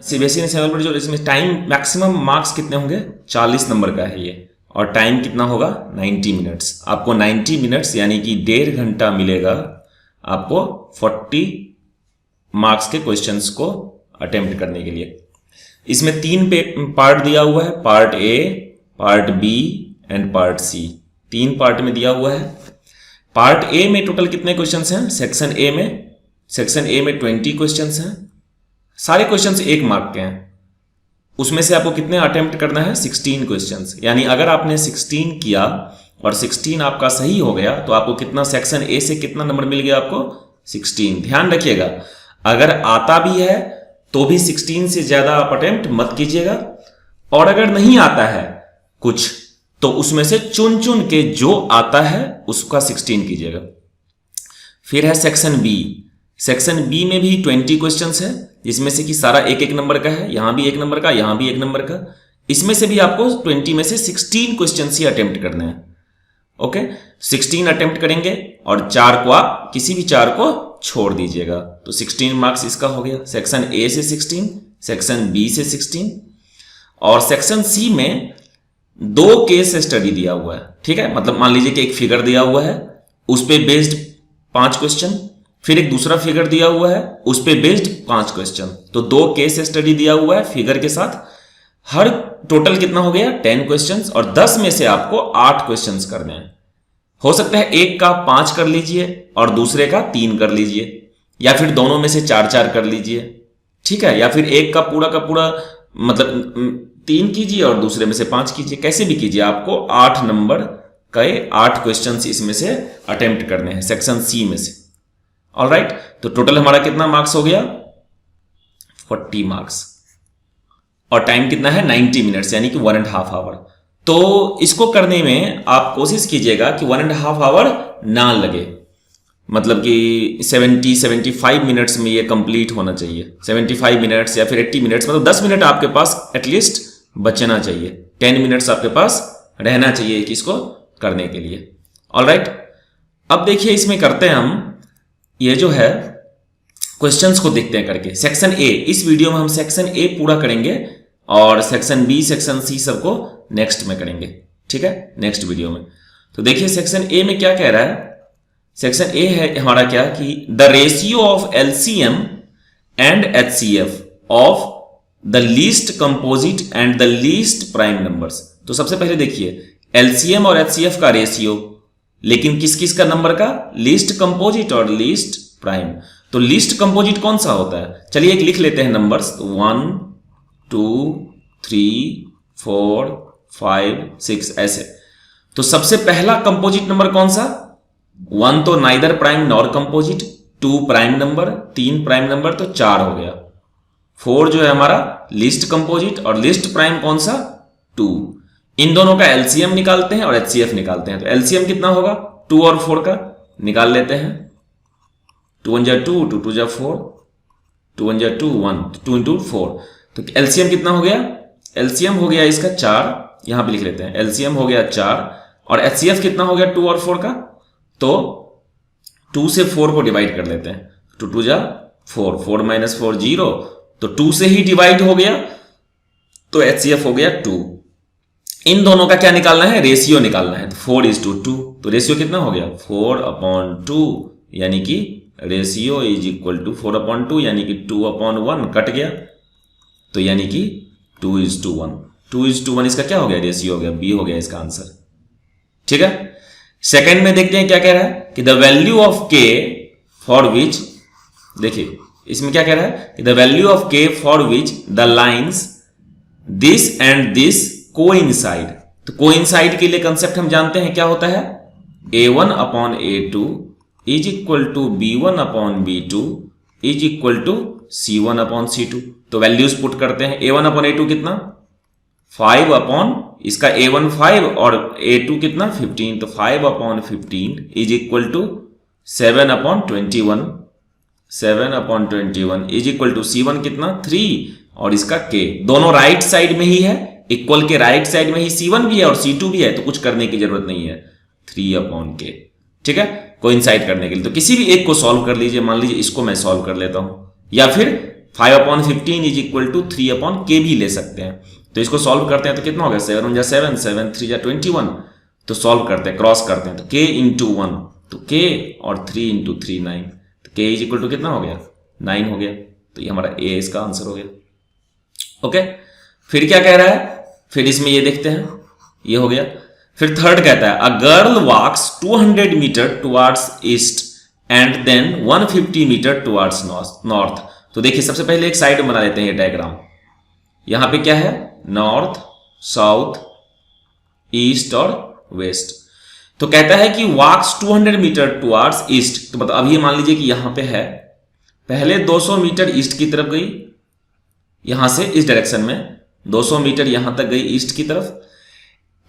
CBSE ने सेवल जो इसमें टाइम मैक्सिमम मार्क्स कितने होंगे, 40 नंबर का है ये, और टाइम कितना होगा 90 मिनट्स। आपको 90 मिनट्स यानी कि 1.5 घंटा मिलेगा आपको 40 मार्क्स के क्वेश्चंस को अटेम्प्ट करने के लिए। इसमें 3 पार्ट दिया हुआ है, part A, part B and part C. 3 part में दिया हुआ है। पार्ट ए में टोटल कितने क्वेश्चंस हैं, सेक्शन ए में 20 क्वेश्चंस हैं। सारे क्वेश्चंस 1 मार्क के हैं। उसमें से आपको कितने अटेम्प्ट करना है, 16 क्वेश्चंस। यानी अगर आपने 16 किया और 16 आपका सही हो गया तो आपको कितना, सेक्शन ए से कितना नंबर मिल गया आपको, 16। ध्यान रखिएगा, अगर आता भी है तो भी 16 से ज्यादा आप अटेम्प्ट मत कीजिएगा, और अगर नहीं आता है कुछ तो उसमें से चुन चुन के जो आता है उसका 16 कीजिएगा। फिर है सेक्शन बी। सेक्शन बी में भी 20 क्वेश्चंस है, जिसमें से कि सारा 1-1 नंबर का है। यहां भी 1 नंबर का, यहां भी 1 नंबर का। इसमें से भी आपको 20 में से 16 क्वेश्चंस ही अटेम्प्ट करने हैं। ओके, 16 अटेम्प्ट करेंगे और 4 को आप किसी भी 4 को छोड़ दीजिएगा, तो 16 मार्क्स इसका हो गया। सेक्शन ए से 16, सेक्शन बी से 16, और सेक्शन सी में 2 केस स्टडी दिया हुआ है। ठीक है, मतलब मान लीजिए कि एक फिगर दिया हुआ है, उस पे बेस्ड 5 क्वेश्चन, फिर एक दूसरा फिगर दिया हुआ है, उस पे बेस्ड 5 क्वेश्चन। तो 2 केस स्टडी दिया हुआ है फिगर के साथ। हर टोटल कितना हो गया, 10 क्वेश्चंस, और 10 में से आपको 8 क्वेश्चंस करने हैं। हो सकता है एक का 5 कर लीजिए और दूसरे का 3 कर लीजिए, या फिर दोनों में से 4-4 कर लीजिए। ठीक है, या फिर एक का पूरा मतलब 3 कीजिए और दूसरे में से 5 कीजिए, कैसे भी कीजिए। आपको 8 नंबर के 8 क्वेश्चंस इसमें से अटेम्प्ट करने हैं सेक्शन सी में से। ऑलराइट, तो टोटल हमारा कितना मार्क्स हो गया, 40 मार्क्स, और टाइम कितना है 90 मिनट्स, यानी कि 1.5 आवर। तो इसको करने में आप कोशिश कीजिएगा कि 1.5 आवर ना लगे, मतलब कि 70-75 मिनट्स में ये कंप्लीट होना चाहिए। 75 मिनट्स या फिर 80 मिनट्स, मतलब 10 मिनट आपके पास एटलीस्ट बचना चाहिए। 10 मिनट्स आपके पास रहना चाहिए कि इसको करने के लिए। ऑलराइट, अब देखिए इसमें करते हैं हम, ये जो है क्वेश्चंस को देखते हैं करके। सेक्शन ए, इस वीडियो में हम सेक्शन ए पूरा करेंगे, और सेक्शन बी, सेक्शन सी सबको नेक्स्ट में करेंगे। ठीक है, नेक्स्ट वीडियो में। तो देखिए सेक्शन ए में क्या कह रहा है। सेक्शन ए है हमारा क्या, कि the ratio of LCM and HCF of the least composite and the least prime numbers. तो सबसे पहले देखिए एलसीएम और एचसीएफ का रेशियो, लेकिन किस किस का नंबर का, लीस्ट कंपोजिट और लीस्ट प्राइम। तो लीस्ट कंपोजिट कौन सा होता है, चलिए एक लिख लेते हैं नंबर्स। 1 2 3 4 5 6 ऐसे। तो सबसे पहला कंपोजिट नंबर कौन सा, 1 तो neither prime nor composite, 2 prime number, 3 prime number, तो 4 हो गया। 4 जो है हमारा लिस्ट कंपोजिट, और लिस्ट प्राइम कौन सा, 2। इन दोनों का एलसीएम निकालते हैं और एचसीएफ निकालते हैं। तो एलसीएम कितना होगा, 2 और 4 का निकाल लेते हैं। 2 1 2, 2 2 4, 2 1 2 1, 2 into 4। तो एलसीएम कितना हो गया, एलसीएम हो गया इसका 4, यहां पे लिख लेते हैं एलसीएम हो गया 4, और एचसीएफ कितना हो गया 2 और 4 का। तो 2 से 4 को डिवाइड कर लेते हैं, 2 2 4, 4 - 4 0, तो 2 से ही डिवाइड हो गया, तो एचसीएफ हो गया 2। इन दोनों का क्या निकालना है, रेशियो निकालना है। तो 4:2, तो रेशियो कितना हो गया 4/2, यानी कि रेशियो इज इक्वल टू 4/2, यानी कि 2/1 कट गया, तो यानी कि 2:1। 2:1 इसका क्या हो गया, रेशियो हो गया, बी हो गया इसका आंसर। ठीक है, सेकंड में देखते हैं क्या कह रहा है, कि द वैल्यू ऑफ के फॉर विच, देखिए इसमें क्या कह रहा है, कि द वैल्यू ऑफ के for which the lines this and this coincide. तो कोइंसाइड के लिए कंसेप्ट हम जानते हैं क्या होता है, A1/A2 is equal to B1/B2 is equal to C1/C2। तो वैल्यूज पुट करते हैं। A1/A2 कितना 5 इसका A1 5 और A2 कितना 15, तो 5/15 is equal to 7/21, 7/21 is equal to C1 कितना 3, और इसका K दोनों राइट साइड में ही है, इक्वल के राइट साइड में ही C1 भी है और C2 भी है, तो कुछ करने की जरूरत नहीं है, 3/K। ठीक है, कोइंसाइड करने के लिए तो किसी भी एक को सॉल्व कर लीजिए। मान लीजिए इसको मैं सॉल्व कर लेता हूं, या फिर 5/15 इज इक्वल टू 3/k भी ले सकते हैं। तो इसको सॉल्व करते हैं तो कितना हो गया, 7 × 7 7 3 × 21। तो सॉल्व करते हैं, क्रॉस करते हैं, तो k इंटू 1, तो k और 3 इंटू 3 9, तो k इज इक्वल टू कितना हो गया, 9 हो गया। तो ये हमारा ए इसका आंसर हो गया। ओके, फिर क्या कह रहा है, फिर इसमें ये देखते हैं, ये हो गया। फिर थर्ड कहता है a girl walks 200 metre towards east and then 150 metre towards north. तो देखिए सबसे पहले एक साइड बना लेते हैं, ये डायग्राम। यहां पे क्या है, नॉर्थ, साउथ, ईस्ट और वेस्ट। तो कहता है कि वॉक्स 200 मीटर टुवर्ड्स ईस्ट, तो मतलब अभी मान लीजिए कि यहां पे है, पहले 200 मीटर ईस्ट की तरफ गई, यहां से इस डायरेक्शन में 200 मीटर यहां तक गई ईस्ट की तरफ,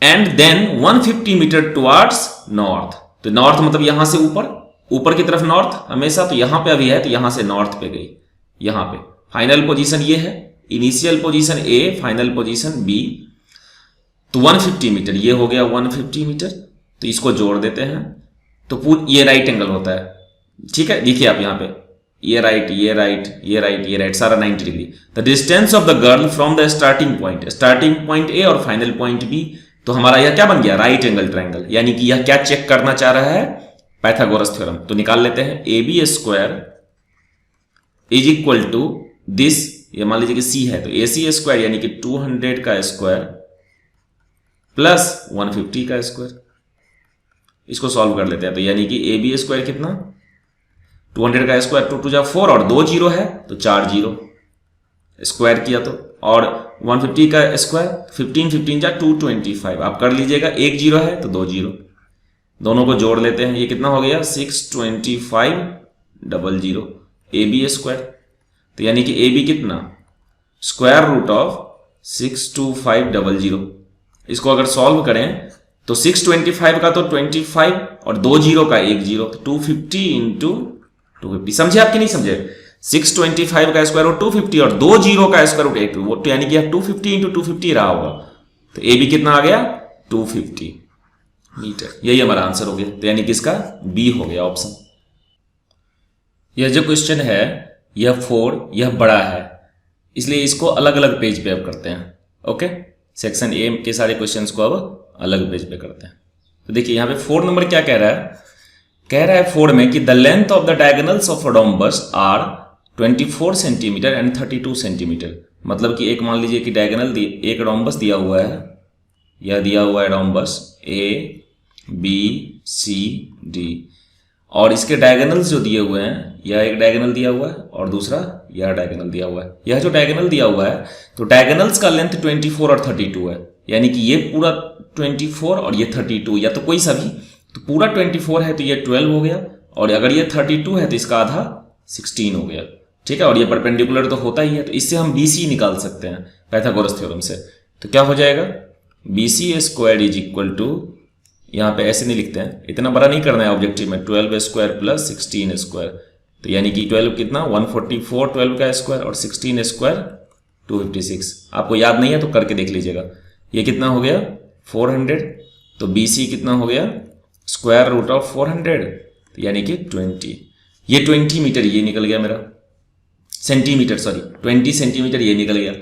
and then 150 metre towards north. तो नॉर्थ मतलब यहां से ऊपर, ऊपर की तरफ नॉर्थ हमेशा, तो यहां पे अभी है तो यहां से नॉर्थ पे गई, यहां पे फाइनल पोजीशन ये है, initial position A, final position B. तो 150 मीटर ये हो गया 150 मीटर, तो इसको जोड़ देते हैं, तो ये राइट एंगल होता है, ठीक है। देखिए आप यहां पे ये राइट, ये राइट, ये राइट, ये राइट, सारा 90 degree. The distance of the girl from the starting point A और फाइनल पॉइंट बी, तो हमारा यह क्या बन गया, राइट एंगल ट्रायंगल। यानी कि यह क्या चेक करना चाह रहा है, पाइथागोरस थ्योरम। तो निकाल लेते हैं, A B square is equal to this, ये मान लीजिए कि सी है, तो ए सी स्क्वायर यानी कि 200 का स्क्वायर प्लस 150 का स्क्वायर। इसको सॉल्व कर लेते हैं, तो यानी कि ए बी स्क्वायर कितना, 200 का स्क्वायर 2 2 4 और 2 जीरो है तो 4 जीरो स्क्वायर किया, तो और 150 का स्क्वायर 15 15 जा 225, आप कर लीजिएगा, एक जीरो है तो 2 जीरो, दोनों को जोड़ लेते हैं, ये कितना हो गया 625 00 ए बी स्क्वायर। तो यानी कि ए बी कितना, स्क्वायर रूट ऑफ 62500। इसको अगर सॉल्व करें तो 625 का तो 25 और 2 जीरो का 1 जीरो, तो 250 इंटू 250, समझे आपके नहीं समझे, 625 का स्क्वायर रूट 250 और 2 जीरो का स्क्वायर रूट 1, वो तो यानी कि 250 इंटू 250 रहा होगा। तो ए बी कितना आ गया 250 मीटर, यही हमारा आंसर हो गया। तो यानी कि इसका बी हो गया ऑप्शन। यह जो क्वेश्चन है यह 4, यह बड़ा है, इसलिए इसको अलग अलग पेज पे अब करते हैं। ओके, सेक्शन ए के सारे क्वेश्चंस को अब अलग पेज पे करते हैं। तो देखिए यहाँ पे 4 नंबर क्या कह रहा है, कह रहा है 4 में कि the length of the diagonals of rhombus are 24 centimetre and 32 centimetre. मतलब कि एक मान लीजिए कि डायगोनल एक रोम्बस दिया हुआ है, यह दिया हुआ है rhombus A B C D, और इसके डायगोनल्स जो दिए हुए हैं, यह एक डायगोनल दिया हुआ है और दूसरा यह डायगोनल दिया हुआ है। यह जो डायगोनल दिया हुआ है तो डायगोनल्स का लेंथ 24 और 32 है, यानी कि ये पूरा 24 और ये 32, या तो कोई सा भी, तो पूरा 24 है तो ये 12 हो गया, और अगर ये 32 है तो इसका आधा 16 हो गया, ठीक है। और ये परपेंडिकुलर तो होता ही है, तो इससे हम BC निकाल सकते हैं पाइथागोरस थ्योरम से। तो क्या हो जाएगा, BC square is equal to, यहाँ पे ऐसे नहीं लिखते हैं, इतना बड़ा नहीं करना है ऑब्जेक्टिव में, 12 स्क्वायर प्लस 16 स्क्वायर, तो यानी कि 12 कितना 144 12 का स्क्वायर और 16 स्क्वायर 256। आपको याद नहीं है तो करके देख लीजिएगा। ये कितना हो गया 400, तो BC कितना हो गया स्क्वायर रूट ऑफ 400, तो यानी कि 20, ये 20 मीटर ये निकल गया मेरा, सेंटीमीटर सॉरी 20 सेंटीमीटर ये निकल गया।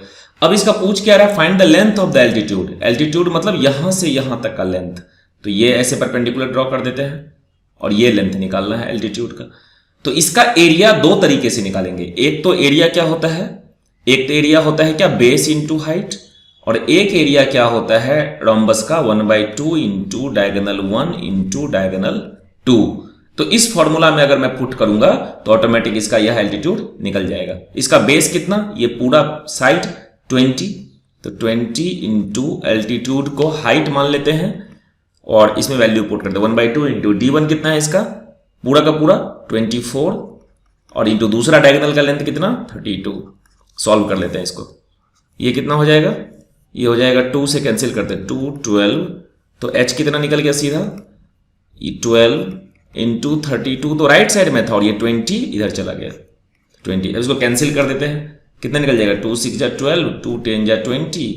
अब इसका पूछ क्या रहा है, find the length of the altitude. Altitude मतलब यहां से यहां तक का लेंथ, तो ये ऐसे परपेंडिकुलर ड्रॉ कर देते हैं और ये लेंथ निकालना है एल्टीट्यूड का। तो इसका एरिया दो तरीके से निकालेंगे। एक तो एरिया क्या होता है, एक तो एरिया होता है क्या बेस इंटू हाइट, और एक एरिया क्या होता है रोम्बस का 1/2 इंटू डायगोनल 1 इंटू डायगोनल 2। तो इस फॉर्मूला में अगर मैं पुट करूंगा तो ऑटोमेटिक इसका यह एल्टीट्यूड निकल जाएगा। इसका बेस कितना, ये पूरा साइड 20, तो 20 इंटू एल्टीट्यूड को हाइट मान लेते हैं और इसमें वैल्यू पुट करते हैं 1/2 इंटू D1 कितना है इसका पूरा का पूरा 24 और इंटू दूसरा डायगोनल का लेंथ कितना 32। सॉल्व कर लेते हैं इसको, ये कितना हो जाएगा, ये हो जाएगा 2 से कैंसिल करते हैं 2 12, तो H कितना निकल गया सीधा, ये 12 इंटू 32 तो राइट साइड में था और ये 20 इधर चला गया 20। अब इसको कैंसिल कर देते हैं, कितना निकल जाएगा 2 6 जा 12, 2 10 जा 20,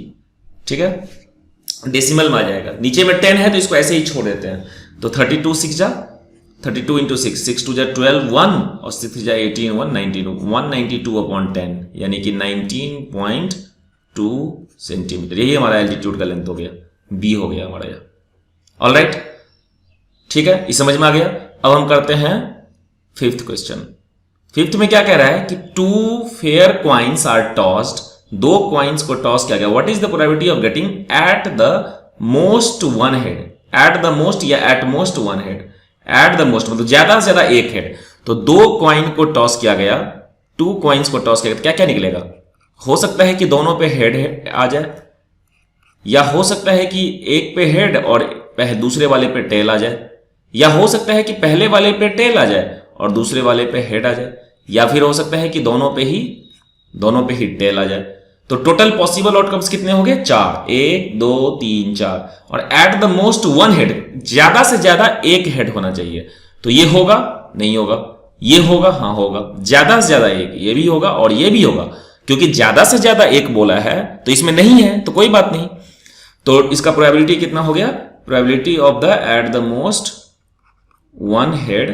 ठीक है। डेसिमल में आ जाएगा, नीचे में 10 है तो इसको ऐसे ही छोड़ देते हैं, तो 32 6 जा 32 इंटू 6, 6 टू जा 12 1 और 6 जा 18 192 अपॉन 10 यानी कि 19.2 सेंटीमीटर। यही हमारा एल्टीट्यूड का लेंथ हो गया, बी हो गया हमारा यह। ऑल राइट, ठीक है, ये समझ में आ गया। अब हम करते हैं फिफ्थ क्वेश्चन। फिफ्थ में क्या कह रहा है कि 2 fair coins are tossed, 2 coins को टॉस किया गया। What is the probability of getting at the most one head, at the most या at most one head, at the most मतलब ज्यादा से ज्यादा एक हेड। तो 2 कॉइन को टॉस किया गया, 2 कॉइन्स को टॉस किया गया, क्या क्या निकलेगा? हो सकता है कि दोनों पे हेड आ जाए, या हो सकता है कि एक पे हेड और दूसरे वाले पे टेल आ जाए, या हो सकता है कि पहले वाले पे टेल आ जाए और दूसरे वाले पे हेड आ जाए, या फिर हो सकता है कि दोनों पे ही टेल आ जाए। तो टोटल पॉसिबल आउटकम्स कितने हो गए? 4, 1 2 3 4। और eight the most one head, ज्यादा से ज्यादा एक हेड होना चाहिए। तो ये होगा, नहीं होगा, ये होगा, हाँ होगा, ज्यादा से ज्यादा एक, ये भी होगा और ये भी होगा। क्योंकि ज्यादा से ज्यादा एक बोला है तो इसमें नहीं है, तो कोई बात नहीं। तो इसका प्रोबेबिलिटी कितना हो गया? Probability of the eight the most one head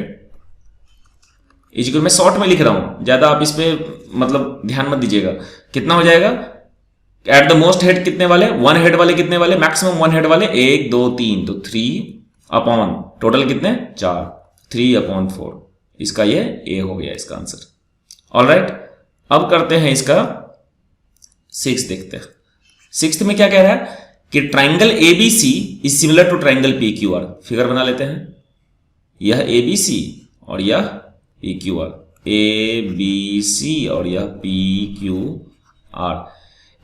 is equal, मैं शॉर्ट में लिख रहा हूं, ज्यादा आप इस पे मतलब ध्यान मत दीजिएगा। कितना हो जाएगा? एट द मोस्ट हेड कितने वाले? वन हेड वाले कितने वाले? मैक्सिमम वन हेड वाले 1 2 3, तो 3 अपॉन टोटल कितने? 4, 3 अपॉन 4। इसका ये ए हो गया इसका आंसर। ऑल राइट, अब करते हैं इसका 6 देखते हैं। 6 में क्या कह रहा है कि triangle ABC is similar to triangle PQR. Figure बना लेते हैं, यह एबीसी और यह पीक्यूआर, एबीसी और यह PQR.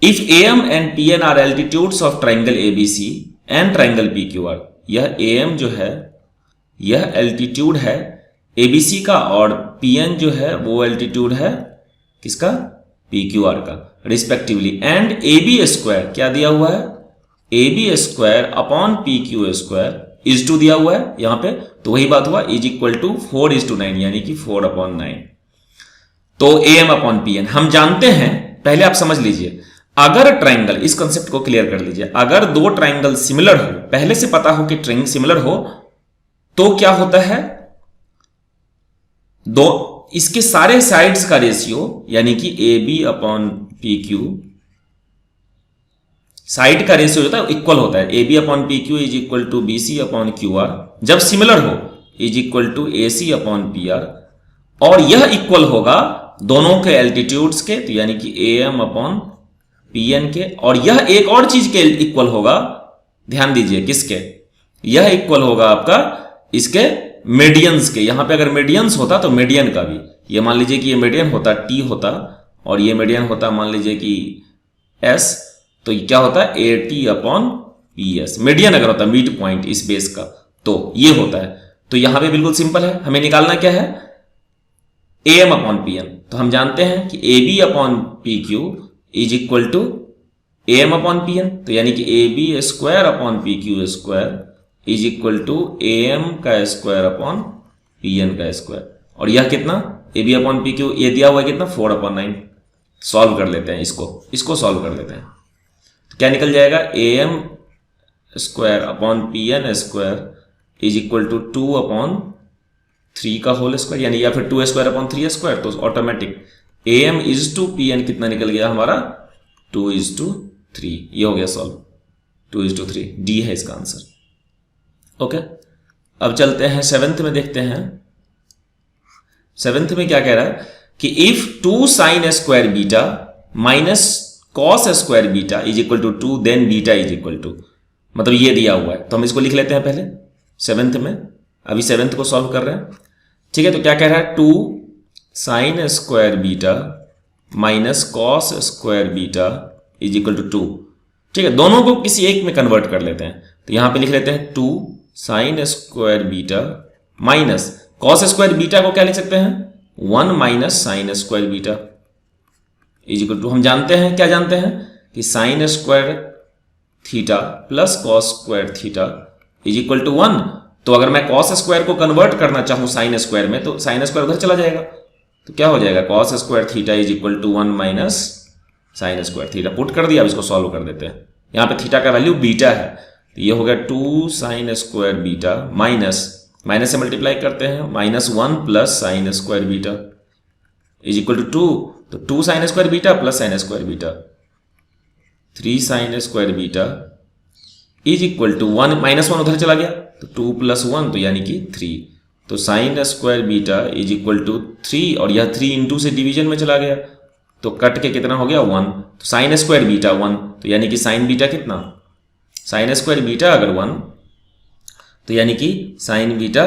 If AM and PN are altitudes of triangle ABC and triangle PQR, यह एएम जो है यह एल्टीट्यूड है एबीसी का, और पीएन जो है वो एल्टीट्यूड है किसका? पीक्यूआर का रिस्पेक्टिवली। एंड एबी स्क्वायर क्या दिया हुआ है? AB square upon PQ square is to दिया हुआ है यहां पे, तो वही बात हुआ, इज इक्वल टू 4:9 यानी कि 4/9। तो एम अपॉन पी एन हम जानते हैं। पहले आप समझ लीजिए, अगर ट्राइंगल, इस कंसेप्ट को क्लियर कर लीजिए, अगर 2 ट्राइंगल सिमिलर हो, पहले से पता हो कि ट्राइंगल सिमिलर हो, तो क्या होता है? इसके सारे साइड्स का रेशियो यानी कि A B upon P Q, side का रेशियो होता है इक्वल होता है। A B upon P Q is equal to B C upon Q R, जब सिमिलर हो is equal to A C upon P R, और यह इक्वल होगा दोनों के एल्टीट्यूड्स के, तो यानी कि A M upon P N के, और यह एक और चीज के इक्वल होगा, ध्यान दीजिए किसके? यह इक्वल होगा आपका इसके मीडियंस के। यहां पे अगर मीडियंस होता तो मीडियन का भी, ये मान लीजिए कि ये मीडियन होता टी होता, और ये मीडियन होता मान लीजिए कि एस, तो क्या होता है? A T upon P S. Median अगर होता मिड पॉइंट इस बेस का, तो ये होता है। तो यहां पे बिल्कुल सिंपल है, हमें निकालना क्या है? A M upon P N. तो हम जानते हैं कि A B upon P Q is equal to A M upon P N, तो यानी कि A B square upon P Q square is equal to A M का स्क्वायर अपॉन पी एन का स्क्वायर। और यह कितना? A B upon P Q ये दिया हुआ है कितना? 4/9। सॉल्व कर लेते हैं इसको सॉल्व कर लेते हैं। तो क्या निकल जाएगा? A M square upon P N square is equal to 2/3 का होल स्क्वायर, यानी या फिर 2 स्क्वायर अपॉन 3 स्क्वायर। तो automatic A M is to P N कितना निकल गया हमारा? 2:3। ये हो गया सॉल्व, 2:3। डी है इसका आंसर। ओके, अब चलते हैं 7th में, देखते हैं 7th में क्या कह रहा है कि if 2 sine square beta minus cos square beta is equal to 2 then beta is equal to, मतलब ये दिया हुआ है। तो हम इसको लिख लेते हैं पहले 7th में, अभी 7th को सॉल्व कर रहे हैं, ठीक है। तो क्या कह रहा है? 2 sine square beta minus cos square beta is equal to 2, ठीक है। दोनों को किसी एक में कन्वर्ट कर लेते हैं। तो यहां पे लिख लेते हैं 2 sine square beta minus cos square beta को क्या लिख सकते हैं? 1 minus sine square beta is equal to, हम जानते हैं, क्या जानते हैं कि sine square theta plus cos square theta is equal to 1। तो अगर मैं कॉस स्क्वायर को कन्वर्ट करना चाहूं साइन स्क्वायर में, तो साइन स्क्वायर उधर चला जाएगा, तो क्या हो जाएगा? Cos square theta is equal to 1 minus sine square theta. Put कर दिया, अब इसको सॉल्व कर देते हैं। यहां पे थीटा का वैल्यू बीटा है, तो ये हो गया 2 sine square beta minus minus से मल्टीप्लाई करते हैं, -1 plus sine square beta is equal to 2, तो 2 sine square beta plus sine square beta 3 sine square beta is equal to 1, -1 उधर चला गया तो 2 प्लस 1 तो यानी कि 3, तो sine square beta is equal to 3 और यह 3 इंटू से डिवीजन में चला गया तो कट के कितना हो गया 1, तो साइन स्क्वायर बीटा 1 तो यानी कि साइन बीटा कितना, साइन स्क्वायर बीटा अगर 1 तो यानी कि साइन बीटा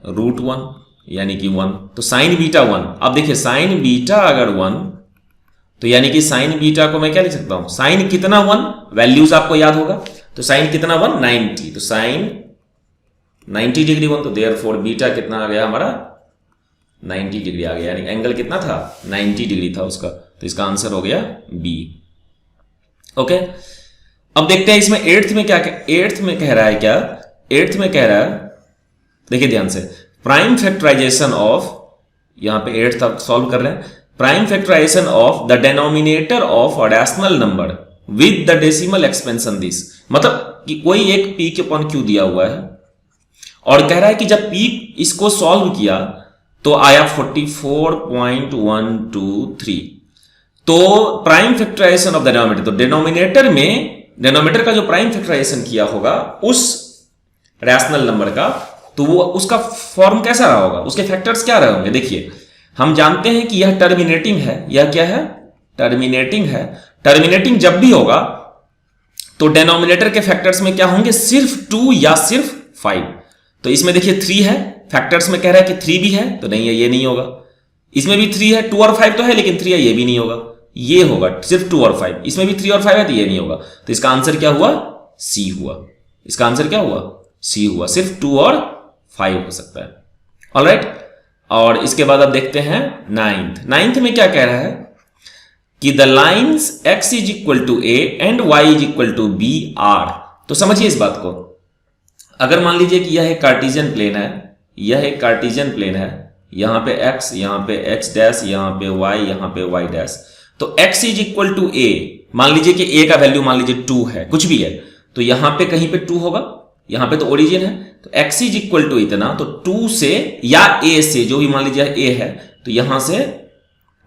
√1 यानी कि 1, तो साइन बीटा 1। अब देखिए साइन बीटा अगर 1 तो यानी कि साइन बीटा को मैं क्या लिख सकता हूं, साइन कितना 1, वैल्यूज आपको याद होगा, तो साइन कितना 1 90, तो साइन 90 डिग्री 1, तो देयरफॉर बीटा कितना आ गया हमारा 90 डिग्री आ गया, यानी एंगल कितना था 90 डिग्री था उसका, तो इसका आंसर हो गया बी। ओके, अब देखते हैं इसमें एट्थ में क्या, एट्थ में कह रहा है क्या, एट्थ में कह रहा है, देखिए ध्यान से, प्राइम फैक्टराइजेशन ऑफ, यहां पे एट्थ आप सॉल्व कर रहे हैं, prime factorisation of the denominator of a rational number with the decimal expansion this, मतलब कि कोई एक पी के अपॉन क्यू दिया हुआ है और कह रहा है कि जब पी इसको सॉल्व किया तो आया 44.123, तो prime factorisation of the denominator, तो डिनोमिनेटर में, डिनोमिनेटर का जो प्राइम फैक्टराइजेशन किया होगा उस रैशनल नंबर का, तो वो उसका फॉर्म कैसा रहा होगा, उसके फैक्टर्स क्या रहे होंगे। देखिए हम जानते हैं कि यह टर्मिनेटिंग है, यह क्या है टर्मिनेटिंग है, टर्मिनेटिंग जब भी होगा तो डिनोमिनेटर के फैक्टर्स में क्या होंगे, सिर्फ 2 या सिर्फ 5, तो इसमें देखिए 3 है, फैक्टर्स में कह रहा है कि 3 भी है, तो नहीं है, ये नहीं होगा, इसमें भी 3 है, 2 और 5 तो है लेकिन 3 है, ये भी नहीं होगा, ये होगा सिर्फ 2 और 5, इसमें भी 3 और 5 है तो ये नहीं होगा, तो इसका आंसर क्या हुआ, सी हुआ, इसका आंसर क्या हुआ, सी हुआ, सिर्फ 2 और 5 हो सकता है। ऑलराइट, और इसके बाद अब देखते हैं नाइन्थ में क्या कह रहा है कि the lines x is equal to a and y is equal to b are, तो समझिए इस बात को, अगर मान लीजिए कि यह एक कार्टेशियन प्लेन है, यह एक कार्टेशियन प्लेन है, यहां पे x, यहां पे x डैश, यहां पे y, यहां पे y डैश, तो x is equal to a, मान लीजिए कि a का वैल्यू मान लीजिए 2 है, कुछ भी है, तो यहां पे कहीं पे 2 होगा, यहां पे तो ओरिजिन है, तो x इज इक्वल टू इतना, तो 2 से या a से, जो भी मान लीजिए a है, तो यहां से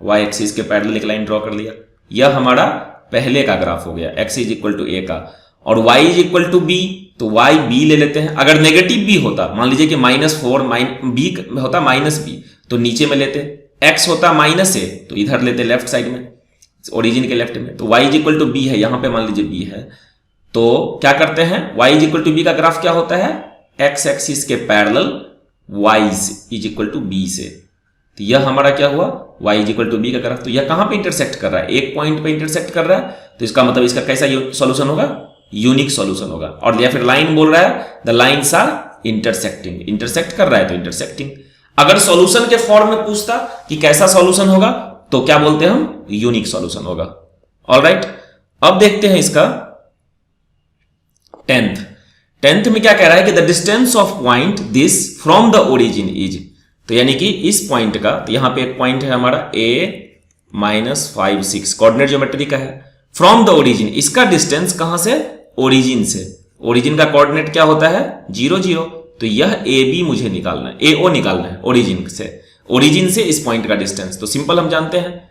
y एक्सिस के पैरेलल एक लाइन ड्रॉ कर लिया, यह हमारा पहले का ग्राफ हो गया, x is equal to a का, और y is equal to b, तो y b ले लेते हैं, अगर नेगेटिव b होता, मान लीजिए कि -4 b होता -b, तो नीचे में लेते, x होता -a, तो इधर लेते लेफ्ट साइड में, ओरिजिन के लेफ्ट में, तो y is equal to b है, यहां पे मान लीजिए b है, तो क्या करते हैं, y is equal to b का ग्राफ क्या होता है, x एक्सिस के parallel y is equal to b से, तो यह हमारा क्या हुआ, y is equal to b का ग्राफ, तो यह कहां पे इंटरसेक्ट कर रहा है, एक पॉइंट पे इंटरसेक्ट कर रहा है, तो इसका मतलब इसका कैसा सॉल्यूशन होगा, यूनिक सॉल्यूशन होगा, और या फिर लाइन बोल रहा है the lines are intersecting, intersect कर रहा है तो इंटरसेक्टिंग। अगर सॉल्यूशन के फॉर्म में पूछता कि कैसा सॉल्यूशन होगा, तो क्या बोलते हैं हम, यूनिक सॉल्यूशन होगा। ऑलराइट, अब देखते हैं इसका टेंथ में क्या कह रहा है कि the distance of point this from the origin is, तो यानी कि इस पॉइंट का, तो यहां पे एक पॉइंट है हमारा a-5 6 कोऑर्डिनेट ज्योमेट्री का है, फ्रॉम द ओरिजिन, इसका डिस्टेंस कहां से, ओरिजिन से, ओरिजिन का कोऑर्डिनेट क्या होता है 0 0, तो यह ए बी मुझे निकालना है, ए ओ निकालना है ओरिजिन से इस पॉइंट का डिस्टेंस, तो सिंपल हम जानते हैं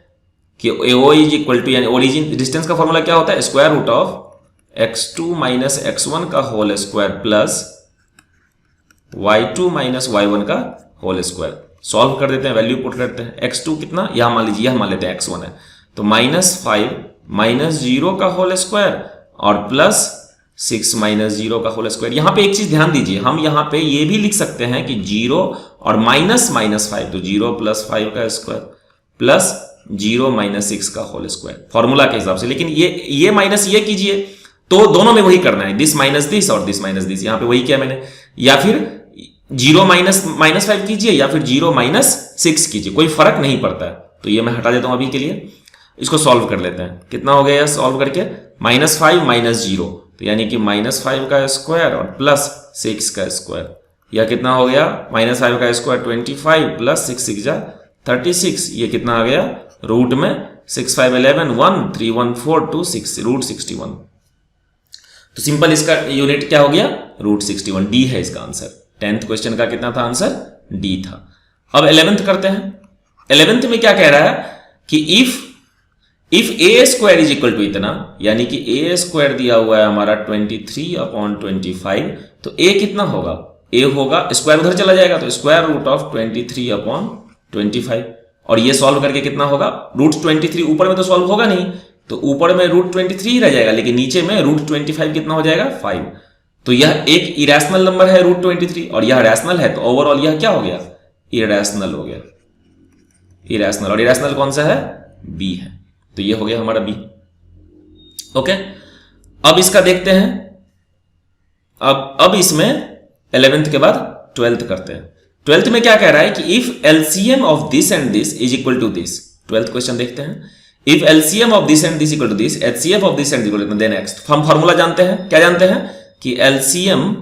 कि ए ओ इज इक्वल टू, यानी ओरिजिन डिस्टेंस का फॉर्मूला क्या होता है, square root of x2 minus x1 का whole square plus y2 minus y1 का होल स्क्वायर। सॉल्व कर देते हैं, वैल्यू पुट करते हैं, x2 कितना, यहां मान लीजिए, यहां मान लेते हैं x1 है, तो -5 माइनस 0 का होल स्क्वायर और प्लस 6 माइनस 0 का होल स्क्वायर। यहां पे एक चीज ध्यान दीजिए, हम यहां पे ये भी लिख सकते हैं कि 0 और -5, तो 0 प्लस 5 का स्क्वायर प्लस 0 माइनस 6 का होल स्क्वायर, फॉर्मूला के हिसाब से। लेकिन ये माइनस ये कीजिए, तो दोनों में वही करना है, दिस माइनस दिस और दिस माइनस दिस, यहां पे वही किया मैंने, या फिर 0 माइनस 5 कीजिए या फिर 0 माइनस 6 कीजिए, कोई फर्क नहीं पड़ता है। तो ये मैं हटा देता हूं अभी के लिए, इसको सॉल्व कर लेते हैं, कितना हो गया सॉल्व करके, -5 माइनस 0, तो यानी कि -5 का स्क्वायर और प्लस 6 का स्क्वायर, यह कितना हो गया, -5 का स्क्वायर 25 प्लस 6 6 जा 36, ये कितना आ गया, रूट में 6 5 11 1 3 1 4 2 6 रूट 61, तो सिंपल इसका यूनिट क्या हो गया, रूट 61, डी है इसका आंसर 10th क्वेश्चन का कितना था आंसर? डी था। अब 11th करते हैं। 11th में क्या कह रहा है कि if A square is equal to इतना, यानी कि ए स्क्वायर दिया हुआ है हमारा 23/25, तो ए कितना होगा? ए होगा, स्क्वायर उधर चला जाएगा तो स्क्वायर रूट ऑफ 23/25, और ये सॉल्व करके कितना होगा? रूट 23 ऊपर में तो सॉल्व होगा नहीं, तो ऊपर में रूट 23 ही रह जाएगा, लेकिन नीचे में रूट 25 कितना हो जाएगा? 5। तो यह एक इरेशनल नंबर है रूट 23, और यह रैशनल है, तो ओवरऑल यह क्या हो गया? इरेशनल हो गया। इरेशनल, और इरेशनल कौन सा है? बी है। तो ये हो गया हमारा बी। ओके, अब इसका देखते हैं। अब इसमें 11th के बाद 12th करते हैं। 12th में क्या कह रहा है कि if LCM of this and this is equal to this. 12th question देखते हैं। If LCM of this and this equal to this, HCF of this and equal to, then next हम फॉर्मूला जानते हैं। क्या जानते हैं? कि LCM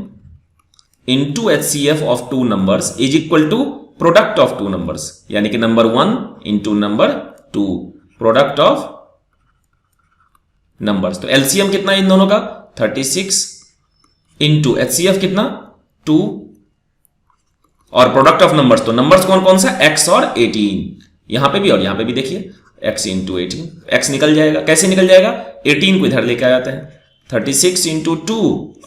into HCF of two numbers is equal to product of two numbers, यानी कि number 1 into number 2, product of numbers. तो एलसीएम कितना इन दोनों का? 36 इंटू एचसीएफ कितना? 2, और प्रोडक्ट ऑफ नंबर्स, तो नंबर्स कौन कौन सा? x और 18। यहां पे भी और यहां पे भी देखिए, x इंटू 18, x निकल जाएगा। कैसे निकल जाएगा? 18 को इधर लेके आ जाते हैं। 36 into 2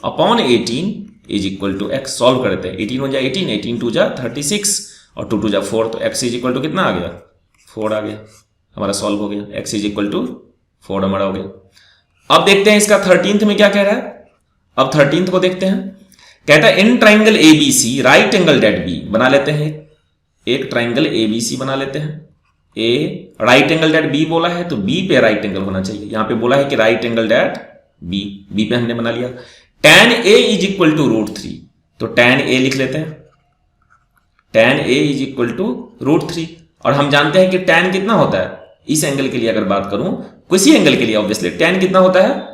upon 18 is equal to x। Solve करते हैं। 18 हो जाए 18, 18 2 जा 36, और 2 2 जा 4, तो x इज इक्वल टू कितना आ गया? 4 आ गया। हमारा सॉल्व हो गया। x इज इक्वल टू 4 हमारा हो गया। अब देखते हैं इसका 13th में क्या कह रहा है। अब 13th को देखते हैं। कहता है in triangle ABC right angle at B. बना लेते हैं एक ट्राइंगल एबीसी बना लेते हैं। A right angle at B बोला है, तो बी पे राइट एंगल होना चाहिए। यहां पे बोला है कि right angle at B, B पे हमने बना लिया। tan A is equal to √3, तो tan ए लिख लेते हैं। tan A is equal to √3, और हम जानते हैं कि tan कितना होता है? इस एंगल के लिए अगर बात करूं, किसी एंगल के लिए ऑब्वियसली tan कितना होता है?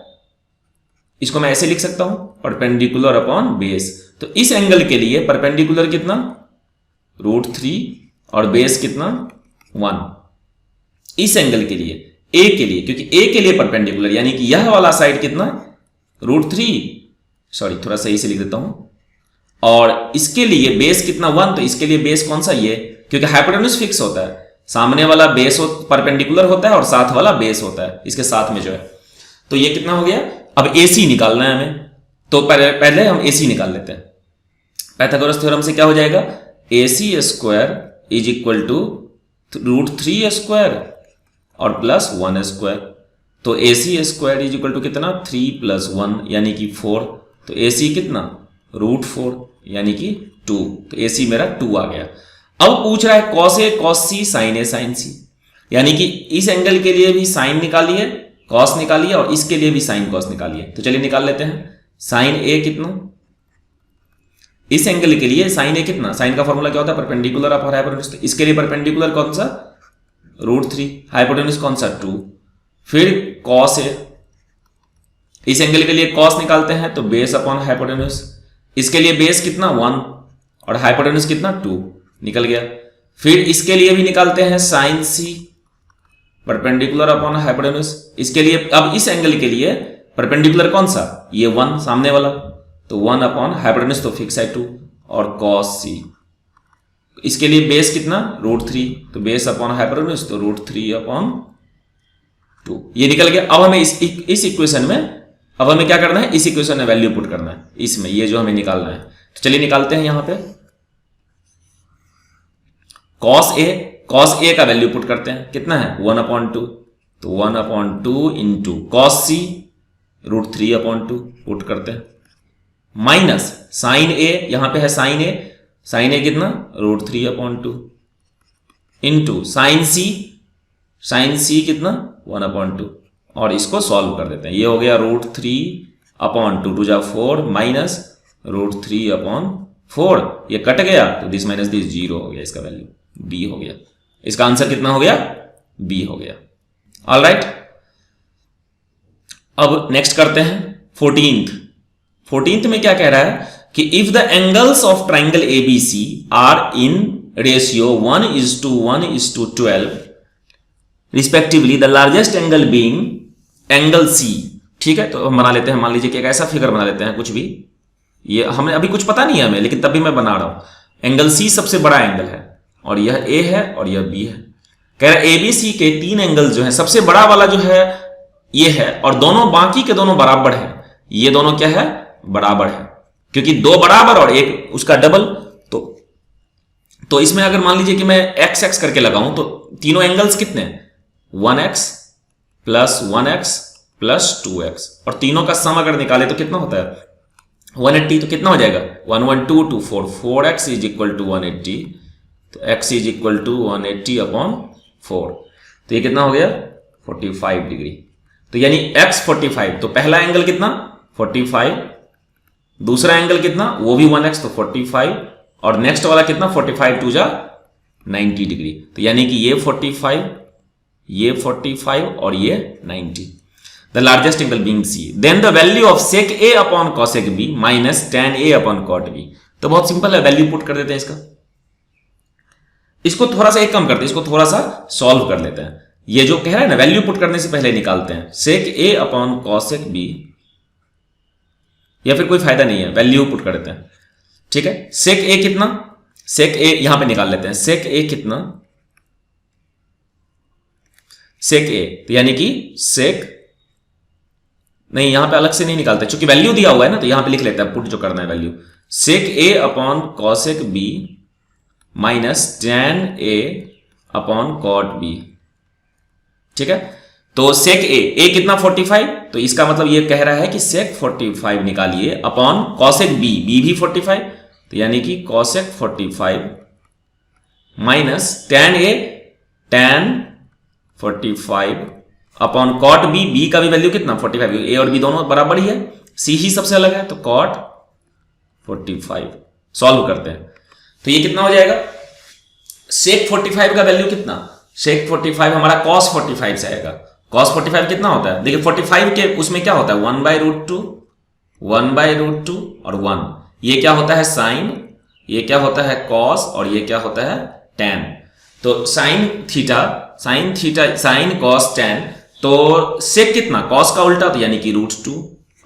इसको मैं ऐसे लिख सकता हूं, परपेंडिकुलर अपॉन बेस। तो इस एंगल के लिए परपेंडिकुलर कितना? √3, और बेस कितना? 1। इस एंगल के लिए, ए के लिए, क्योंकि ए के लिए परपेंडिकुलर, यानी कि यह वाला साइड कितना? √3, सॉरी थोड़ा सही से लिख देता हूं, और इसके लिए बेस कितना? 1। तो इसके लिए बेस कौन सा? ये, क्योंकि हाइपोटेन्यूज फिक्स होता है। सामने वाला बेस परपेंडिकुलर होता है और साथ वाला बेस होता है, इसके साथ में जो है। तो ये कितना हो गया? अब AC निकालना है हमें, तो पहले हम AC निकाल लेते हैं। पाइथागोरस थ्योरम से क्या हो जाएगा? AC square is equal to √3 square और प्लस 1 स्क्वायर। तो AC square is equal to कितना? 3 + 1 यानी कि 4। तो AC कितना? √4 यानी कि 2। तो AC मेरा 2 आ गया। अब पूछ रहा है cos A cos C sin A sin C, यानी कि इस एंगल के लिए भी साइन निकालिए, कॉस निकालिए, और इसके लिए भी साइन कॉस निकालिए। तो चलिए निकाल लेते हैं। साइन ए कितना? इस एंगल के लिए साइन ए कितना? साइन का फॉर्मूला क्या होता है? Perpendicular upon hypotenuse. तो इसके लिए परपेंडिकुलर कौन सा? √3, हाइपोटेन्यूज कौन सा? 2। फिर कॉस ए, इस एंगल के लिए कॉस निकालते हैं, तो बेस अपॉन हाइपोटेन्यूज। इसके लिए बेस कितना? 1, और हाइपोटेन्यूज कितना? 2, निकल गया। फिर इसके लिए भी निकालते हैं साइन सी, परपेंडिकुलर अपॉन हाइपोटेन्यूज। इसके लिए, अब इस एंगल के लिए परपेंडिकुलर कौन सा? ये 1 सामने वाला, तो 1 अपॉन हाइपोटेन्यूज तो फिक्स है 2, और cos C। इसके लिए बेस कितना? √3, तो बेस अपॉन हाइपोटेन्यूज तो √3 अपॉन 2। ये निकल गया। अब हमें इस इक्वेशन में, अब हमें क्या करना है? इस इक्वेशन में वैल्यू पुट करना है, इसमें ये जो हमें निकालना है। तो चलिए निकालते हैं। यहां पे cos A का वैल्यू पुट करते हैं। कितना है? 1/2, तो 1/2 इंटू cos C √3/2 पुट करते हैं, माइनस साइन A, यहां पे है साइन A कितना? √3/2 इंटू साइन C कितना? 1/2, और इसको सॉल्व कर देते हैं। ये हो गया √3/2, 2 जा 4, माइनस √3/4, ये कट गया, तो दिस माइनस दिस 0 हो गया। इसका वैल्यू B हो गया। इसका आंसर कितना हो गया? B हो गया। ऑल राइट, अब नेक्स्ट करते हैं 14th में क्या कह रहा है कि if the angles of triangle ABC are in ratio 1:1:12 respectively, the largest angle being angle C। ठीक है, तो हम बना लेते हैं। मान लीजिए कि एक ऐसा फिगर बना लेते हैं कुछ भी, ये हमें अभी कुछ पता नहीं है हमें, लेकिन तब भी मैं बना रहा हूं। एंगल सी सबसे बड़ा एंगल है और यह ए है और यह बी है। कह रहा है एबीसी के 3 एंगल जो है, सबसे बड़ा वाला जो है ये है और दोनों बाकी के दोनों बराबर है। ये दोनों क्या है? बराबर है, क्योंकि 2 बराबर और 1 उसका डबल। तो इसमें अगर मान लीजिए कि मैं एक्स एक्स करके लगाऊं तो तीनों एंगल्स कितने हैं? 1x plus 1x plus 2x, और तीनों का सम अगर निकाले तो कितना होता है? 180। तो कितना हो जाएगा? 1 1 2 2 4, 4x इज इक्वल टू 180। तो x is equal to 180 upon 4। तो ये कितना हो गया? 45 डिग्री। तो यानी x 45। तो पहला एंगल कितना? 45। दूसरा एंगल कितना? वो भी 1x, तो 45। और नेक्स्ट वाला कितना? 45 टू जा 90 डिग्री। तो यानी कि ये 45, ये 45 और ये 90। The largest angle being C, then the value of sec A upon cosec B minus tan A upon cot B. तो बहुत सिंपल है, वैल्यू पुट कर देते हैं इसका। इसको थोड़ा सा एक कम करते हैं, इसको थोड़ा सा सॉल्व कर लेते हैं। ये जो कह रहा है ना, वैल्यू पुट करने से पहले निकालते हैं सेक ए अपॉन कॉसेक बी, या फिर कोई फायदा नहीं है, वैल्यू पुट कर देते हैं। ठीक है, सेक ए कितना? सेक ए यहां पे निकाल लेते हैं। सेक ए कितना? सेक ए, तो यानी कि सेक, नहीं यहां पे अलग से नहीं निकालते क्योंकि वैल्यू दिया हुआ है ना, तो यहां पे लिख लेते हैं पुट जो करना है value. Sec A upon cosec B minus tan A upon cot B. ठीक है, तो सेक ए कितना? 45। तो इसका मतलब ये कह रहा है कि सेक 45 निकालिए अपॉन कॉसेक बी भी 45। तो यानी कि कॉसेक 45 माइनस tan ए tan 45 अपॉन कॉट बी का भी वैल्यू कितना? 45। ए और बी दोनों बराबर ही है, सी ही सबसे अलग है, तो कॉट 45। सॉल्व करते हैं तो ये कितना हो जाएगा? सेक 45 का वैल्यू कितना? सेक 45 हमारा कॉस 45 से आएगा। कॉस 45 कितना होता है? देखिए 45 के उसमें क्या होता है? 1/√2, 1/√2 और 1। ये क्या होता है? साइन। ये क्या होता है? कॉस। और ये क्या होता है? टैन। तो sine theta, sine cos tan. तो सेक कितना? कॉस का उल्टा, तो यानी कि √2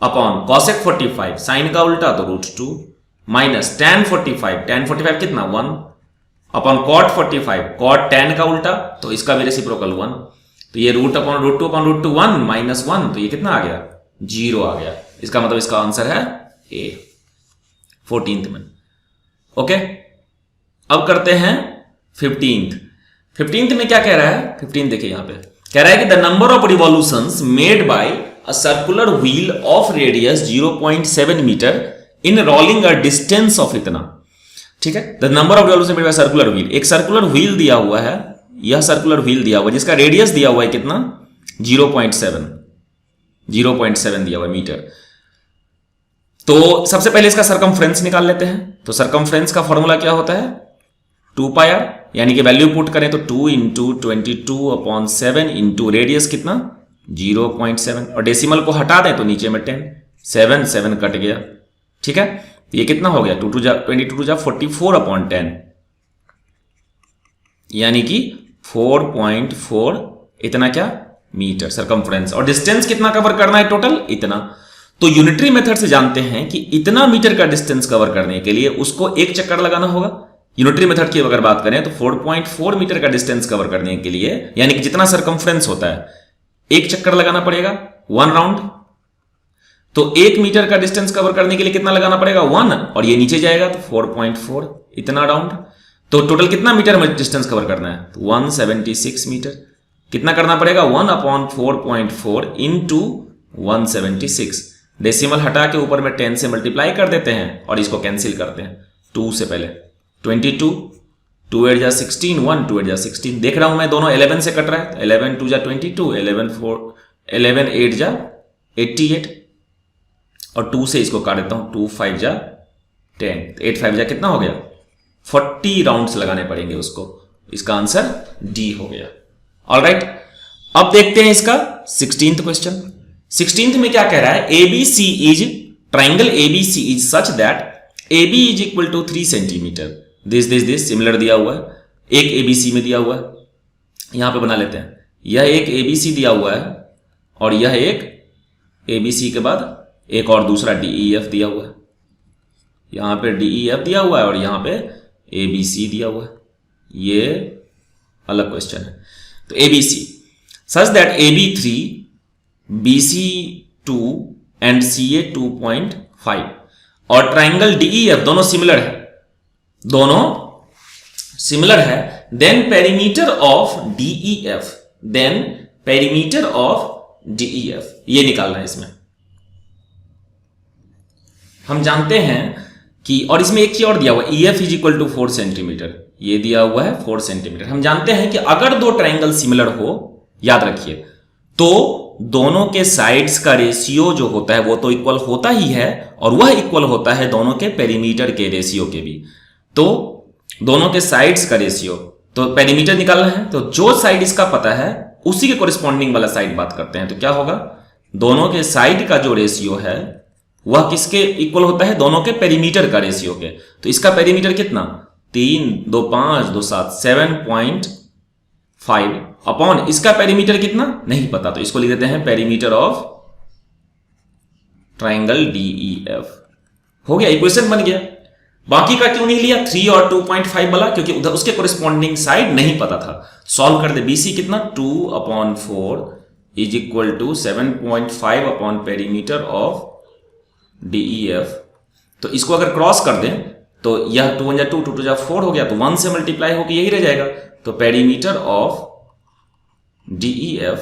अपॉन कॉसेक 45, साइन का उल्टा तो √2 माइनस tan 45 कितना? 1 अपॉन कॉट 45, कॉट tan का उल्टा, तो इसका भी रेसिप्रोकल 1। तो ये √2 अपॉन √2 1 माइनस 1, तो ये कितना आ गया? 0 आ गया। इसका मतलब इसका आंसर है ए 14th में। ओके, अब करते हैं 15th में क्या कह रहा है? 15 देखिए यहां पे कह रहा है कि the number of revolutions made by a circular wheel of radius 0.7 metre in rolling a distance of इतना। ठीक है, the number of revolution made by circular wheel, एक सर्कुलर व्हील दिया हुआ है, यह सर्कुलर व्हील दिया हुआ है जिसका रेडियस दिया हुआ है कितना? 0.7 दिया हुआ है मीटर। तो सबसे पहले इसका सरकमफ्रेंस निकाल लेते हैं। तो सरकमफ्रेंस का फॉर्मूला क्या होता है? 2πr, यानी कि वैल्यू पुट करें तो 2 इंटू 22/7 इंटू रेडियस कितना? 0.7, और डेसिमल को हटा दें तो नीचे में 10, 7 कट गया। ठीक है, ये कितना हो गया? 22 44/10, यानी कि 4.4 इतना क्या? Metre circumference. और डिस्टेंस कितना कवर करना है टोटल? इतना। तो यूनिटरी मेथड से जानते हैं कि इतना मीटर का डिस्टेंस कवर करने के लिए उसको एक चक्कर लगाना होगा। यूनिटरी मेथड की अगर बात करें तो 4.4 मीटर का डिस्टेंस कवर करने के लिए, यानी कि जितना सरकमफ्रेंस होता है, एक चक्कर लगाना पड़ेगा, 1 राउंड। तो 1 मीटर का डिस्टेंस कवर करने के लिए कितना लगाना पड़ेगा? 1, और ये नीचे जाएगा तो 4.4 इतना राउंड। तो टोटल कितना मीटर में डिस्टेंस कवर करना है? तो 176 मीटर। कितना करना पड़ेगा? 1 अपॉन 4.4 इंटू 176। डेसिमल हटा के ऊपर में 10 से मल्टीप्लाई कर देते हैं और इसको कैंसिल करते हैं 2 से पहले। 22, 2 8 जा 16, 1 2 8 जा 16। देख रहा हूं मैं दोनों 11 से कट रहा है। 11 2 जा 22, 11 8 जा 88, और 2 से इसको काट देता हूं, 2 5 जा 10, 8 5 जा कितना हो गया? 40 राउंड्स लगाने पड़ेंगे उसको। इसका आंसर डी हो गया। ऑलराइट, अब देखते हैं इसका 16th क्वेश्चन। 16th में क्या कह रहा है? ABC is triangle ABC is such that AB is equal to 3 centimetre. This similar दिया हुआ है। एक ABC में दिया हुआ है, यहां पे बना लेते हैं। यह एक ABC दिया हुआ है और यह एक ABC के बाद एक और दूसरा DEF दिया हुआ है। यहाँ पे DEF दिया हुआ है और यहाँ पे ABC दिया हुआ है। ये अलग क्वेश्चन है। तो ABC such that AB 3 BC 2 and CA 2.5 और ट्राइंगल DEF दोनों सिमिलर है, देन पेरीमीटर ऑफ DEF, ये निकालना है इसमें। हम जानते हैं कि, और इसमें एक चीज और दिया हुआ है, EF is equal to 4 centimetre, ये दिया हुआ है 4 सेंटीमीटर। हम जानते हैं कि अगर दो ट्राइंगल सिमिलर हो, याद रखिए, तो दोनों के साइड्स का रेशियो जो होता है वो तो इक्वल होता ही है, और वह इक्वल होता है दोनों के पेरीमीटर के रेशियो के भी। तो दोनों के साइड्स का रेशियो, तो पेरीमीटर निकालना है, तो जो साइड इसका पता है उसी के कोरिस्पॉन्डिंग वाला साइड बात करते हैं। तो क्या होगा, दोनों के साइड का जो रेशियो है वह किसके इक्वल होता है, दोनों के पेरीमीटर का रेशियो के। तो इसका पेरीमीटर कितना, 3 2 5 2 7 7.5 अपॉन इसका पेरीमीटर कितना नहीं पता, तो इसको लिख देते हैं पेरीमीटर ऑफ ट्राइंगल DEF। हो गया, इक्वेशन बन गया। बाकी का क्यों नहीं लिया 3 और 2.5 वाला, क्योंकि उधर उसके कोरिस्पॉन्डिंग साइड नहीं पता था। सॉल्व कर दे, BC कितना 2/4 is equal to 7.5 upon perimeter of DEF। तो इसको अगर क्रॉस कर दें तो यह 2 1 2 2 2 4 हो गया, तो 1 से मल्टीप्लाई होकर यही रह जाएगा। तो perimeter of DEF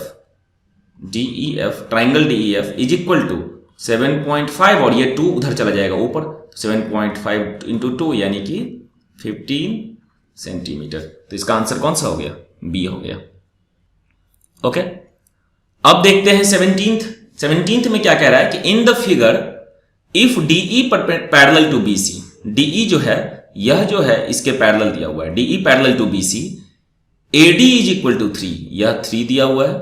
triangle DEF is equal to 7.5 और ये 2 उधर चला जाएगा ऊपर, 7.5 इंटू 2 यानी कि 15 सेंटीमीटर। तो इसका आंसर कौन सा हो गया, B हो गया। ओके, अब देखते हैं 17th में क्या कह रहा है कि in the figure if DE parallel to BC, DE जो है यह जो है इसके पैरेलल दिया हुआ है, DE parallel to BC, AD is equal to 3, यह 3 दिया हुआ है,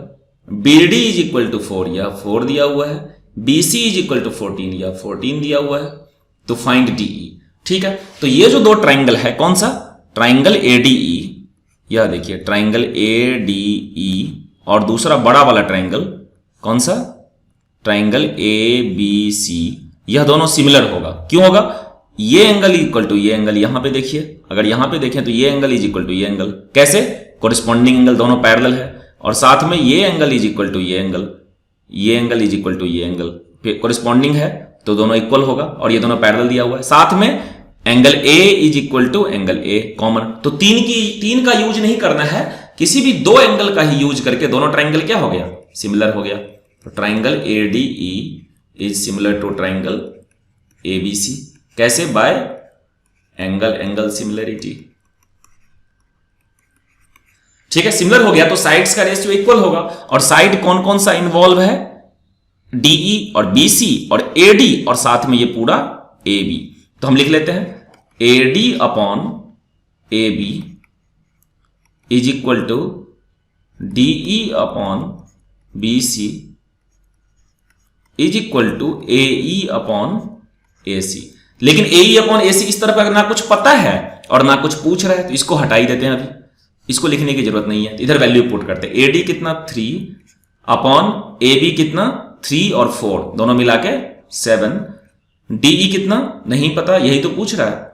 BD इज इक्वल टू 4, यह 4 दिया हुआ है, BC इज इक्वल टू 14, यह 14 दिया हुआ है। तो फाइंड DE। ठीक है, तो ये जो दो ट्राइंगल है, कौन सा, ट्राइंगल ADE, यह देखिए ट्राइंगल ADE, और दूसरा बड़ा वाला ट्राइंगल कौन सा, ट्राइंगल ABC, यह दोनों सिमिलर होगा। क्यों होगा, ये एंगल इक्वल टू ये एंगल, यहां पे देखिए, अगर यहां पे देखें तो ये एंगल इज इक्वल टू ये एंगल, कैसे, कोरिस्पॉन्डिंग एंगल दोनों पैरेलल है, और साथ में ये एंगल इज इक्वल टू ये एंगल, ये एंगल इज इक्वल टू ये एंगल, कोरिस्पॉन्डिंग है तो दोनों इक्वल होगा, और ये दोनों पैरेलल दिया हुआ है। साथ में angle A is equal to angle A common. तो तीन का यूज नहीं करना है, किसी भी दो एंगल का ही यूज करके दोनों ट्राइंगल क्या हो गया, सिमिलर हो गया। तो triangle ADE is similar to triangle ABC, कैसे, बाय एंगल सिमिलरिटी। ठीक है, सिमिलर हो गया तो साइड्स का रेशियो इक्वल होगा, और साइड कौन कौन सा इन्वॉल्व है, DE और BC और AD, और साथ में ये पूरा AB। तो हम लिख लेते हैं AD upon AB is equal to DE upon BC is equal to AE upon AC। लेकिन AE अपॉन AC इस तरफ अगर ना कुछ पता है और ना कुछ पूछ रहा है, तो इसको हटा ही देते हैं, अभी इसको लिखने की जरूरत नहीं है। इधर वैल्यू पुट करते हैं, AD कितना 3 अपॉन AB कितना 3 और 4 दोनों मिला के 7, DE कितना नहीं पता, यही तो पूछ रहा है,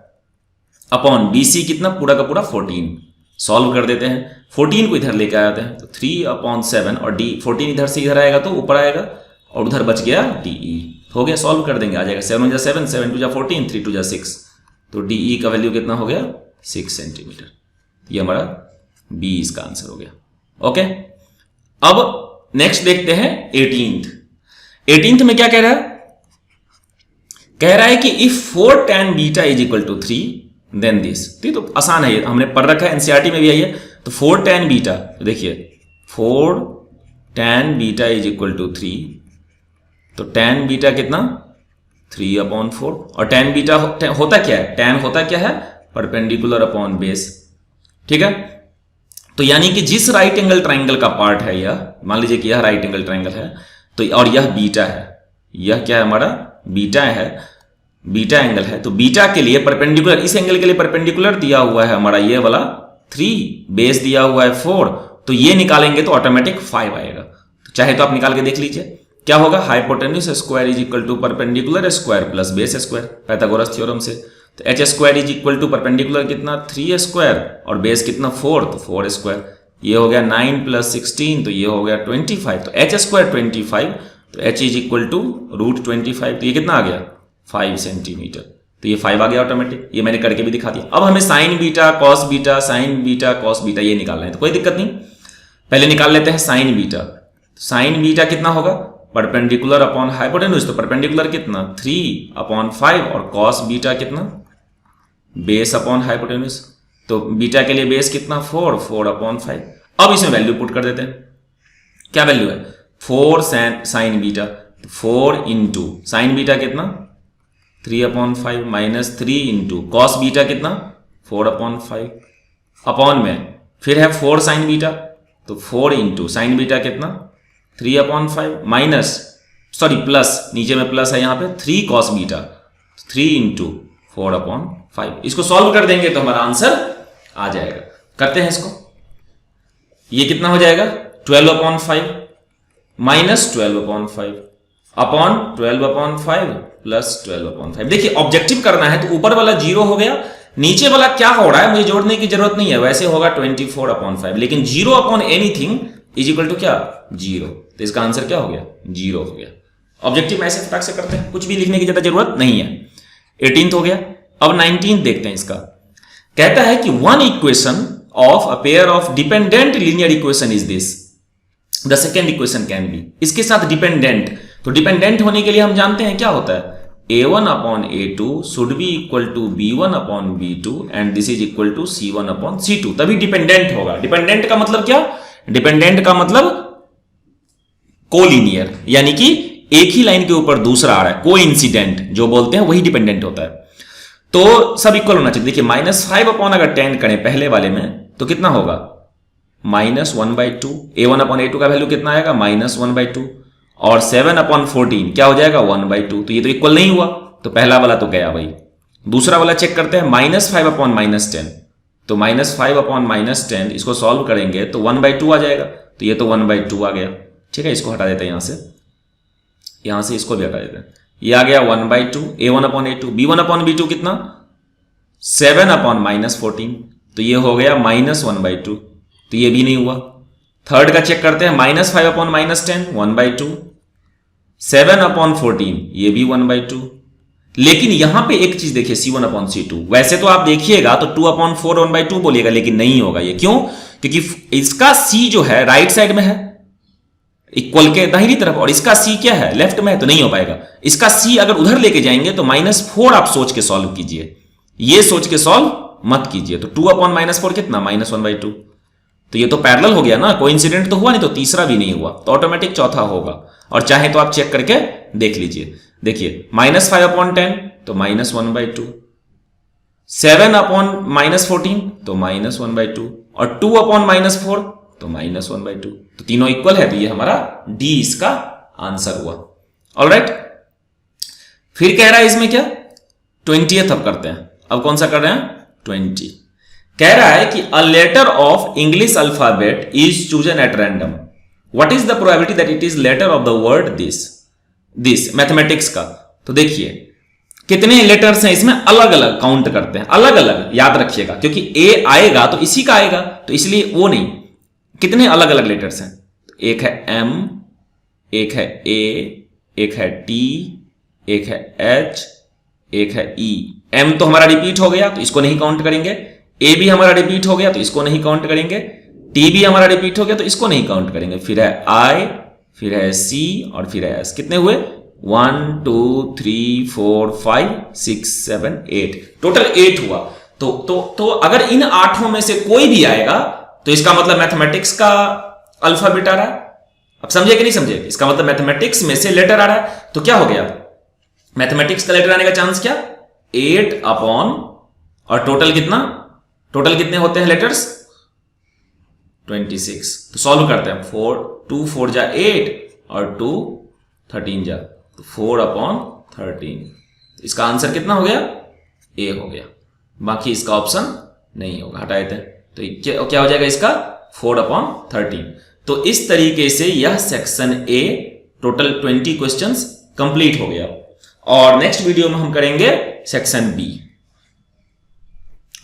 अपॉन BC कितना पूरा का पूरा 14। सॉल्व कर देते हैं, 14 को इधर लेके आते हैं, तो 3/7 और D 14 इधर से इधर आएगा तो ऊपर आएगा, और उधर बच गया DE। हो गया, सॉल्व कर देंगे, आ जाएगा 7 1 7 7 2 14 3 2 6, तो DE का वैल्यू कितना हो गया 6 सेंटीमीटर। ये हमारा B इसका आंसर हो गया। ओके, अब नेक्स्ट देखते हैं 18th में क्या कह रहा है, कह रहा है कि if 4 tan beta is equal to 3 then this. तो आसान है, ये हमने पढ़ रखा है, NCERT में भी आई है। तो 4 tan बीटा, देखिए 4 tan beta is equal to 3, तो tan बीटा कितना 3/4, और tan बीटा होता क्या है, tan होता क्या है, परपेंडिकुलर अपॉन बेस। ठीक है, तो यानी कि जिस राइट एंगल ट्राइंगल का पार्ट है यह, मान लीजिए कि यह राइट एंगल ट्राइंगल है, तो और यह बीटा है, यह क्या है हमारा बीटा है, बीटा एंगल है। तो बीटा के लिए परपेंडिकुलर, इस एंगल के लिए परपेंडिकुलर दिया हुआ है हमारा ये वाला 3, बेस दिया हुआ है 4, तो ये निकालेंगे तो ऑटोमेटिक 5 आएगा। तो चाहे तो आप निकाल के देख लीजिए, क्या होगा, hypotenuse square is equal to perpendicular square plus base square, Pythagoras theorem से। तो H square is equal to perpendicular कितना 3 स्क्वायर और बेस कितना 4, तो 4 स्क्वायर। ये हो गया 9 + 16, तो ये हो गया 25। तो एच स्क्वायर 25, तो एच इज इक्वल टू √25, तो ये कितना आ गया 5 सेंटीमीटर। तो ये 5 आ गया ऑटोमेटिक, ये मैंने करके भी दिखा दिया। अब हमें sign beta cos beta, sign beta cos beta ये निकालना है, तो कोई दिक्कत नहीं, पहले निकाल लेते हैं साइन बीटा। साइन बीटा कितना होगा, परपेंडिकुलर अपॉन हाइपोटेन्यूज, तो परपेंडिकुलर कितना 3/5 और कॉस बीटा कितना बेस अपॉन हाइपोटेन्यूज, तो बीटा के लिए बेस कितना 4/5। अब इसमें वैल्यू पुट कर देते हैं, क्या वैल्यू है 4 sign beta, 4 into sine beta कितना 3/5 माइनस 3 इंटू कॉस बीटा कितना 4/5 अपॉन में फिर है 4 साइन बीटा, तो 4 इंटू साइन बीटा कितना 3/5 माइनस सॉरी प्लस, नीचे में प्लस है यहाँ पे 3 कॉस बीटा, 3 इंटू 4/5। इसको सॉल्व कर देंगे तो हमारा आंसर आ जाएगा। करते हैं इसको, ये कितना हो जाएगा 12/5 माइनस 12/5 अपॉन 12/5 प्लस 12/5। देखिए ऑब्जेक्टिव करना है तो ऊपर वाला 0 हो गया, नीचे वाला क्या हो रहा है मुझे जोड़ने की जरूरत नहीं है, वैसे होगा 24/5, लेकिन 0/anything इज इक्वल टू क्या 0, तो इसका आंसर क्या हो गया 0 हो गया। ऑब्जेक्टिव में ऐसे फटाक से करते हैं, कुछ भी लिखने की ज्यादा जरूरत नहीं है। 18th हो गया। अब 19th देखते हैं इसका, कहता है कि one equation of a pair of dependent linear equation is this, the second equation can be. इसके साथ डिपेंडेंट, तो डिपेंडेंट होने के लिए हम जानते हैं क्या होता है a1/a2 should be equal to b1/b2 and this is equal to c1/c2, तभी डिपेंडेंट होगा। डिपेंडेंट का मतलब क्या, डिपेंडेंट का मतलब कोलिनियर, यानी कि एक ही लाइन के ऊपर दूसरा आ रहा है, कोइंसिडेंट जो बोलते हैं वही डिपेंडेंट होता है। तो सब इक्वल होना चाहिए। देखिए -5 अगर 10 करें पहले वाले में तो कितना होगा -1/2, a1/a2 का वैल्यू कितना आएगा -1/2 और 7/14 क्या हो जाएगा 1/2, तो ये तो इक्वल नहीं हुआ, तो पहला वाला तो गया भाई। दूसरा वाला चेक करते हैं -5/-10, तो -5/-10 इसको सॉल्व करेंगे तो 1/2 आ जाएगा, तो ये तो 1/2 आ गया। ठीक है, इसको हटा देते हैं यहां से इसको भी हटा देते हैं। ये आ गया 1/2 a1/a2, b1/b2 कितना 7/-14, तो ये हो गया -1/2, तो ये भी नहीं हुआ। थर्ड का चेक करते हैं -5/-10 1/2, 7/14 ये भी 1/2। लेकिन यहां पे एक चीज देखिए c1/c2, वैसे तो आप देखिएगा तो 2/4 1/2 बोलिएगा, लेकिन नहीं होगा ये। क्यों, क्योंकि इसका c जो है राइट साइड में है इक्वल के दाहिनी तरफ, और इसका c क्या है लेफ्ट में है, तो नहीं हो पाएगा। इसका c अगर उधर लेके जाएंगे तो -4 आप सोच के सॉल्व कीजिए, ये सोच के सॉल्व मत कीजिए। तो 2/-4 कितना -1/2, तो ये तो पैरेलल हो गया ना, कोइंसिडेंट तो हुआ नहीं, तो तीसरा भी नहीं हुआ, तो ऑटोमेटिक चौथा होगा। और चाहे तो आप चेक करके देख लीजिए। देखिए -5/10 तो -1/2, 7/-14 तो -1/2 और 2/-4 तो -1/2, तो तीनों इक्वल है, तो ये हमारा डी इसका आंसर हुआ। ऑलराइट, फिर कह रहा है इसमें क्या 20th अब करते हैं। अब कौन सा कर रहे हैं 20, कह रहा है कि a letter of English alphabet is chosen at random, what is the probability that it is letter of the word this mathematics का। तो देखिए कितने लेटर्स हैं इसमें, अलग अलग काउंट करते हैं, अलग अलग याद रखिएगा, क्योंकि ए आएगा तो इसी का आएगा, तो इसलिए वो नहीं, कितने अलग अलग लेटर्स हैं। एक है एम, एक है ए, एक है टी, एक है एच, एक है ई। एम तो हमारा रिपीट हो गया तो इसको नहीं काउंट करेंगे, ए भी हमारा रिपीट हो गया तो इसको नहीं काउंट करेंगे, टी भी हमारा रिपीट हो गया तो इसको नहीं काउंट करेंगे। फिर है आई, फिर है सी और फिर है एस। कितने हुए 1 2 3 4 5 6 7 8, टोटल 8 हुआ। तो अगर इन 8 में से कोई भी आएगा तो इसका मतलब मैथमेटिक्स का अल्फाबेट आ रहा है। अब समझे कि नहीं समझे, इसका मतलब मैथमेटिक्स में से लेटर आ रहा है, तो क्या हो गया मैथमेटिक्स का लेटर आने का चांस क्या 8 अपॉन, और टोटल कितने होते हैं लेटर्स 26। तो सॉल्व करते हैं 2 4 जा 8 और 2 13 जा, तो 4/13। इसका आंसर कितना हो गया ए हो गया, बाकी इसका ऑप्शन नहीं होगा, हटा देते हैं। तो क्या हो जाएगा इसका 4/13। तो इस तरीके से यह section A total 20 questions complete हो गया। और नेक्स्ट वीडियो में हम करेंगे सेक्शन बी।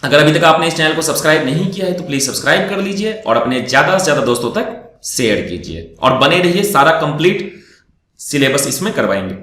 अगर अभी तक आपने इस चैनल को सब्सक्राइब नहीं किया है तो प्लीज सब्सक्राइब कर लीजिए और अपने ज्यादा से ज्यादा दोस्तों तक शेयर कीजिए और बने रहिए, सारा कंप्लीट सिलेबस इसमें करवाएंगे।